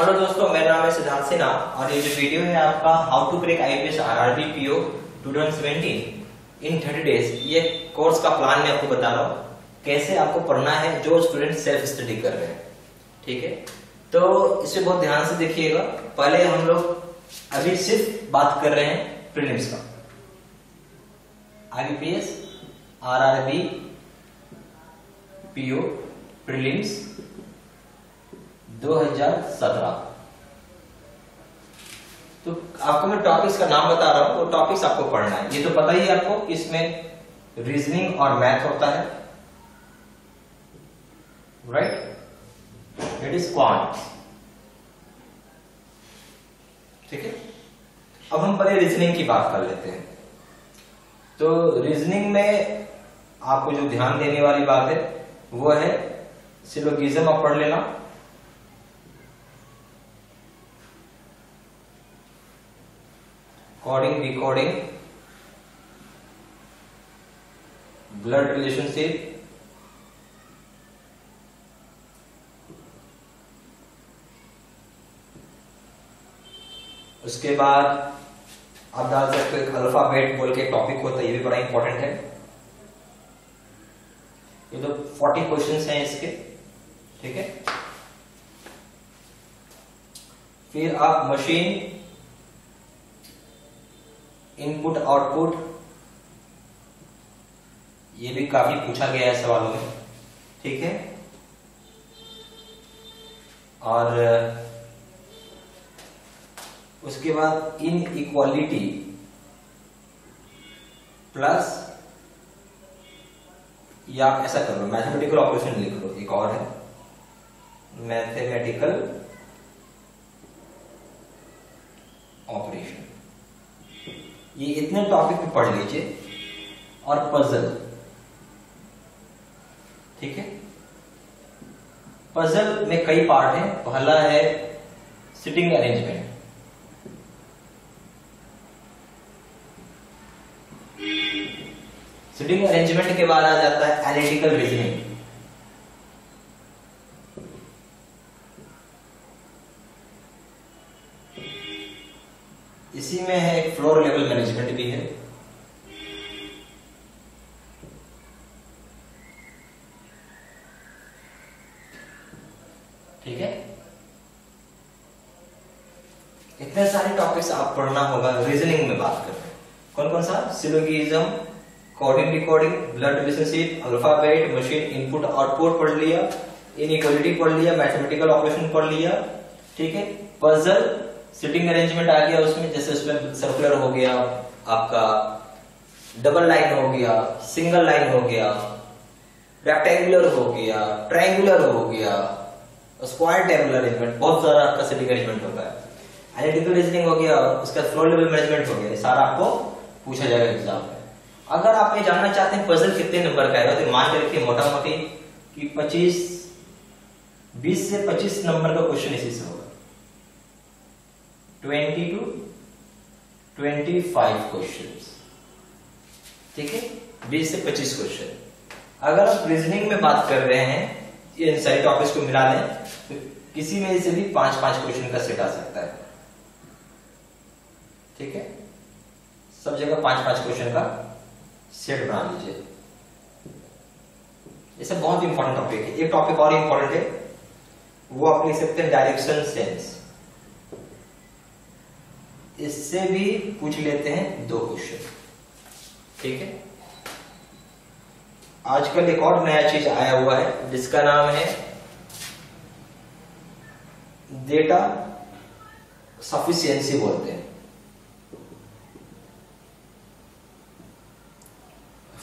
Hello दोस्तों, मेरा नाम है सिद्धार्थ सिन्हा और ये जो वीडियो है आपका how to crack IPS RRB PO 2017 in 30 days, ये कोर्स का प्लान मैं आपको बता रहा हूँ कैसे आपको पढ़ना है जो स्टूडेंट सेल्फ स्टडी कर रहे हैं। ठीक है, तो इसे बहुत ध्यान से देखिएगा। पहले हम लोग अभी सिर्फ बात कर रहे हैं प्रीलिम्स का, आईपीएस आरआरबी पीओ प्रीलिम्स 2017। तो आपको मैं टॉपिक्स का नाम बता रहा हूं, तो टॉपिक्स आपको पढ़ना है। ये तो पता ही है आपको, इसमें रीजनिंग और मैथ होता है, राइट? It is quant. ठीक है, अब हम पहले रीजनिंग की बात कर लेते हैं। तो रीजनिंग में आपको जो ध्यान देने वाली बात है वो है सिलोगिज्म आप पढ़ लेना। कोडिंग, डिकोडिंग, ब्लड रिलेशनशिप, उसके बाद आप डाल सकते हो अल्फाबेट बोल के टॉपिक होता है, ये भी बड़ा इंपॉर्टेंट है। ये तो 40 क्वेश्चंस हैं इसके। ठीक है, फिर आप मशीन, इनपुट आउटपुट, ये भी काफी पूछा गया है सवालों में। ठीक है, और उसके बाद इनइक्वालिटी प्लस, या आप ऐसा कर लो मैथमेटिकल ऑपरेशन लिख लो। एक और है मैथमेटिकल ऑपरेशन। ये इतने टॉपिक पे पढ़ लीजिए। और पजल, ठीक है, पजल में कई पार्ट हैं। पहला है सिटिंग अरेंजमेंट, सिटिंग अरेंजमेंट के बाद आ जाता है एनालिटिकल रीजनिंग। इसी में है एक फ्लोर लेवल मैनेजमेंट भी है। ठीक है, इतने सारे टॉपिक्स आप पढ़ना होगा। रीजनिंग में बात कर रहे हैं कौन कौन सा? Syllogism, coding, decoding, blood relationship, alphabet, machine, input output पढ़ लिया, इनइक्वालिटी पढ़ लिया, मैथमेटिकल ऑपरेशन पढ़ लिया। ठीक है, पजल, सिटिंग अरेंजमेंट आ गया उसमें, जैसे उसमें सर्कुलर हो गया, आपका डबल लाइन हो गया, सिंगल लाइन हो गया, रेक्टेंगुलर हो गया, ट्रायंगुलर हो गया, स्क्वायर टेबुलर अरेंजमेंट, बहुत सारा आपका सिटिंग अरेंजमेंट होता है। एनालिटिकल रीजनिंग हो गया, उसका फ्लोर लेवल मैनेजमेंट हो गया। सारा आपको पूछा जाएगा एग्जाम में। अगर आप ये जानना चाहते हैं पजल कितने नंबर का है, तो मान के रखिए मोटा मोटी कि 20 से 25 नंबर का क्वेश्चन इसी से होगा। 20 to 25 क्वेश्चंस। ठीक है, 20 से 25 क्वेश्चन। अगर आप रीजनिंग में बात कर रहे हैं, इन सारे टॉपिक्स को मिला लें तो किसी में से भी 5-5 क्वेश्चन का सेट आ सकता है। ठीक है, सब जगह 5-5 क्वेश्चन का सेट बना लीजिए। ये सब बहुत इंपॉर्टेंट टॉपिक है। एक टॉपिक और इंपॉर्टेंट है, वो आप लिख सकते हैं डायरेक्शन सेंस। इससे भी पूछ लेते हैं 2 क्वेश्चन। ठीक है, आजकल एक और नया चीज आया हुआ है जिसका नाम है डेटा सफिशिएंसी बोलते हैं।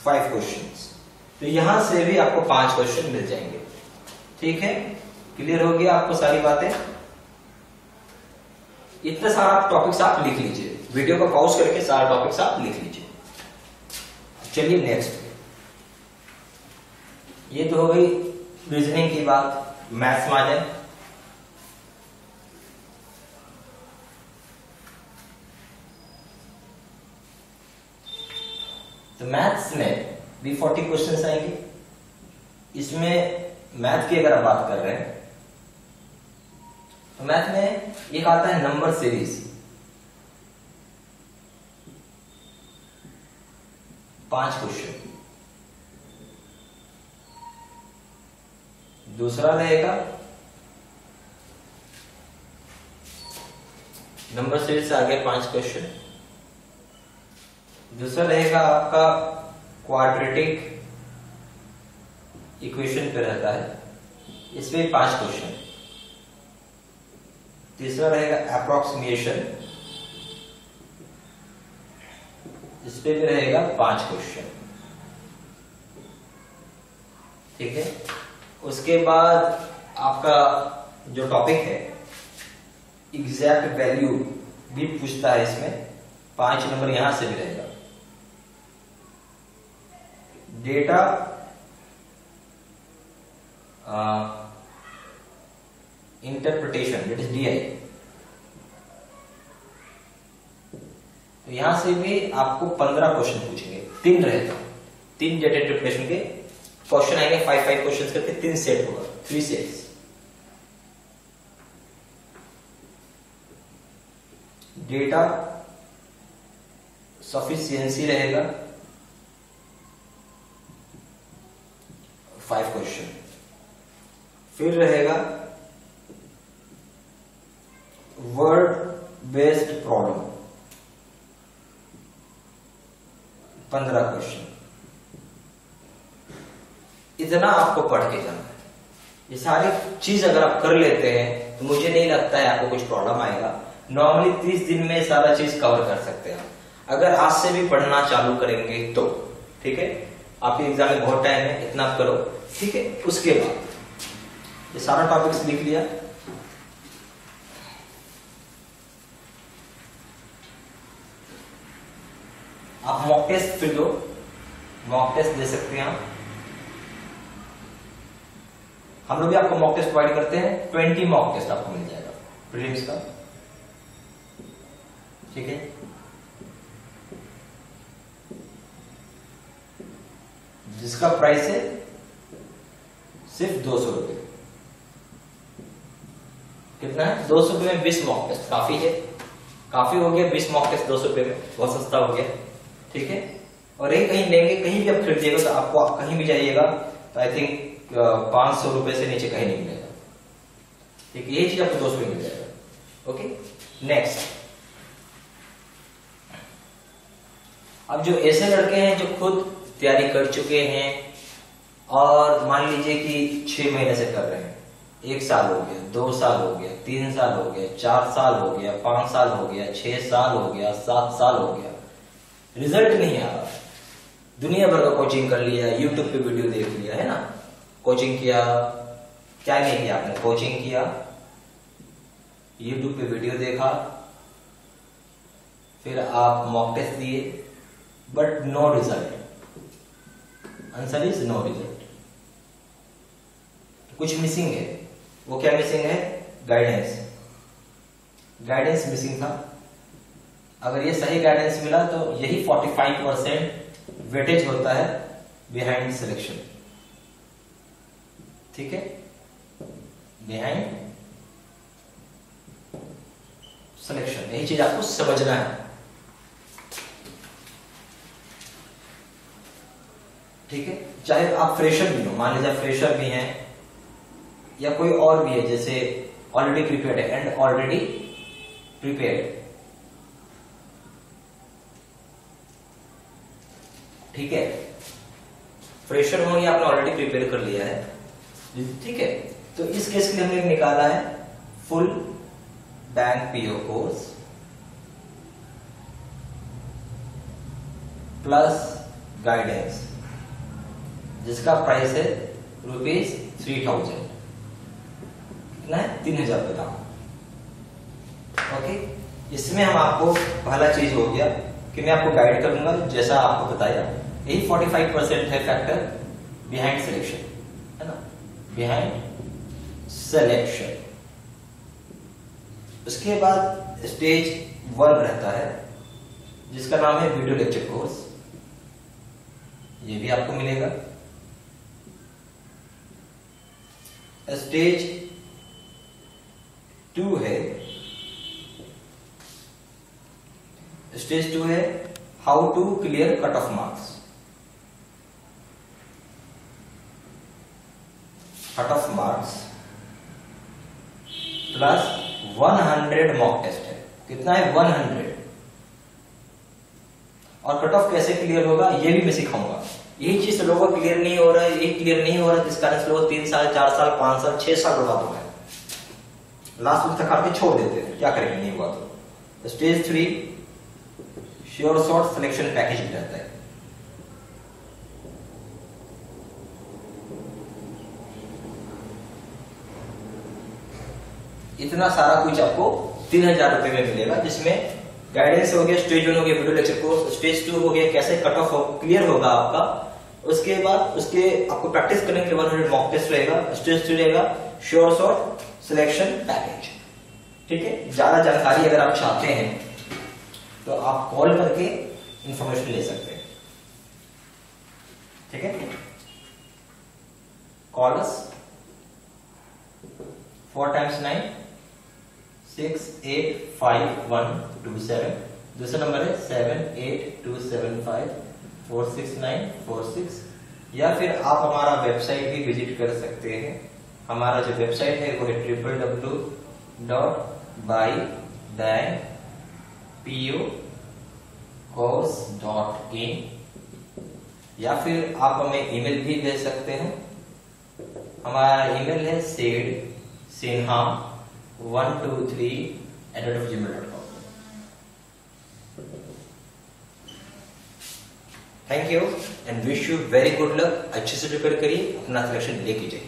5 क्वेश्चंस, तो यहां से भी आपको 5 क्वेश्चन मिल जाएंगे। ठीक है, क्लियर हो गया आपको सारी बातें? इतने सारा टॉपिक्स आप लिख लीजिए, वीडियो को पॉज करके सारा टॉपिक्स आप लिख लीजिए। चलिए नेक्स्ट, ये तो हो गई रीजनिंग की बात। मैथ्स में आ जाए। तो मैथ्स में भी 40 क्वेश्चंस आएंगे। इसमें मैथ की अगर आप बात कर रहे हैं तो मैथ में एक आता है नंबर सीरीज, 5 क्वेश्चन। दूसरा रहेगा नंबर सीरीज से आगे 5 क्वेश्चन। दूसरा रहेगा आपका क्वाड्रेटिक इक्वेशन पे रहता है, इसमें 5 क्वेश्चन। तीसरा रहेगा अप्रोक्सीमेशन, इस पे भी रहेगा 5 क्वेश्चन। ठीक है। उसके बाद आपका जो टॉपिक है एग्जैक्ट वैल्यू भी पूछता है, इसमें 5 नंबर यहां से भी रहेगा। Data interpretation, that is DI। तो यहां से भी आपको 15 क्वेश्चन पूछेंगे, 3 रहेगा, 3 डेटा इंटरप्रिटेशन के क्वेश्चन आएंगे, 5 क्वेश्चन करके 3 सेट होगा, 3 सेट्स। डेटा सफिशिएंसी रहेगा 5 क्वेश्चन। फिर रहेगा वर्ड बेस्ड प्रॉब्लम, 15 क्वेश्चन। इतना आपको पढ़ के जाना है। ये सारी चीज अगर आप कर लेते हैं तो मुझे नहीं लगता है आपको कुछ प्रॉब्लम आएगा। नॉर्मली 30 दिन में सारा चीज कवर कर सकते हैं अगर आज से भी पढ़ना चालू करेंगे तो। ठीक है, आपके एग्जाम में बहुत टाइम है, इतना आप करो। ठीक है, उसके बाद ये सारा टॉपिक्स लिख लिया। आप मॉक टेस्ट फिर दो, मॉक टेस्ट दे सकते हैं आप। हम लोग भी आपको मॉक टेस्ट प्रोवाइड करते हैं, 20 मॉक टेस्ट आपको मिल जाएगा प्रीलिम्स का। ठीक है, जिसका प्राइस है सिर्फ 200 रुपए। कितना है? 200 रुपए में 20 मॉक टेस्ट काफी है, काफी हो गया। 20 मॉक टेस्ट 200 रुपए में बहुत सस्ता हो गया। ठीक है, और यही कहीं लेंगे, कहीं भी आप खरीदिएगा तो आपको कहीं भी जाइएगा तो आई थिंक 500 रुपए से नीचे कहीं नहीं मिलेगा। ठीक है, यही चीज आपको 200 में मिल जाएगा। Okay, next. अब जो ऐसे लड़के हैं जो खुद तैयारी कर चुके हैं और मान लीजिए कि 6 महीने से कर रहे हैं, 1 साल हो गया, 2 साल हो गया, 3 साल हो गया, 4 साल हो गया, 5 साल हो गया, 6 साल हो गया, 7 साल हो गया, रिजल्ट नहीं आ रहा। दुनिया भर का कोचिंग कर लिया, यूट्यूब पे वीडियो देख लिया है ना, कोचिंग किया, क्या नहीं किया आपने? कोचिंग किया, यूट्यूब पे वीडियो देखा, फिर आप मॉक टेस्ट दिए, but no result. Answer is no result. कुछ मिसिंग है। वो क्या मिसिंग है? गाइडेंस। गाइडेंस मिसिंग था। अगर ये सही गाइडेंस मिला तो यही 45% वेटेज होता है बिहाइंड सिलेक्शन। ठीक है, बिहाइंड सिलेक्शन, यही चीज आपको समझना है। ठीक है, चाहे आप फ्रेशर भी हो, मान लीजिए फ्रेशर भी हैं या कोई और भी है, जैसे ऑलरेडी प्रिपेयर्ड है एंड ऑलरेडी प्रिपेयर्ड। ठीक है, फ्रेशर हो या आपने ऑलरेडी प्रिपेयर कर लिया है। ठीक है, तो इस केस के लिए हमने निकाला है full bank PO course plus guidance, जिसका प्राइस है ₹3000। कितना है? 3000 रुपये दाम। ओके, इसमें हम आपको पहला चीज हो गया कि मैं आपको गाइड करूंगा, जैसा आपको बताया। यही 45% है फैक्टर बिहाइंड सिलेक्शन, है ना, बिहाइंड सिलेक्शन। उसके बाद स्टेज 1 रहता है जिसका नाम है वीडियो लेक्चर कोर्स, ये भी आपको मिलेगा। स्टेज 2 है, स्टेज 2 है how to clear cut off marks. Cut off marks plus 100 mock test है। कितना है? 100। और कट ऑफ कैसे क्लियर होगा ये भी मैं सिखाऊंगा। यही चीज लोगों को क्लियर नहीं हो रहा है, यही क्लियर नहीं हो रहा है, जिस कारण से लोग 3 साल 4 साल 5 साल 6 साल बर्बाद हो गए, लास्ट में तक आके छोड़ देते हैं। क्या करेंगे नहीं हुआ तो। Stage 3 sure short selection package रहता है। इतना सारा कुछ आपको 3000 रुपए में मिलेगा, जिसमें गाइडेंस हो गया, स्टेज 1 हो गया वीडियो लेक्चर कोर्स, स्टेज 2 हो गया कैसे कट ऑफ क्लियर होगा आपका, उसके बाद उसके आपको प्रैक्टिस करने के लिए 100 मॉक टेस्ट रहेगा, स्टेज 3 रहेगा श्योर शॉर्ट सिलेक्शन पैकेज। ठीक है, ज्यादा जानकारी अगर आप चाहते हैं तो आप कॉल करके इंफॉर्मेशन ले सकते हैं। ठीक है, कॉल अस 4 × 9 6852127। दूसरा नंबर है 7827546946, या फिर आप हमारा वेबसाइट भी विजिट कर सकते हैं। हमारा जो वेबसाइट है वो है www.bybankpocourse.in, या फिर आप हमें ईमेल भी भेज सकते हैं। हमारा ईमेल है seedsinha123@gmail.com। Thank you and wish you very good luck. अच्छे से प्रिपेयर करिए, अपना सिलेक्शन लेके जाइए।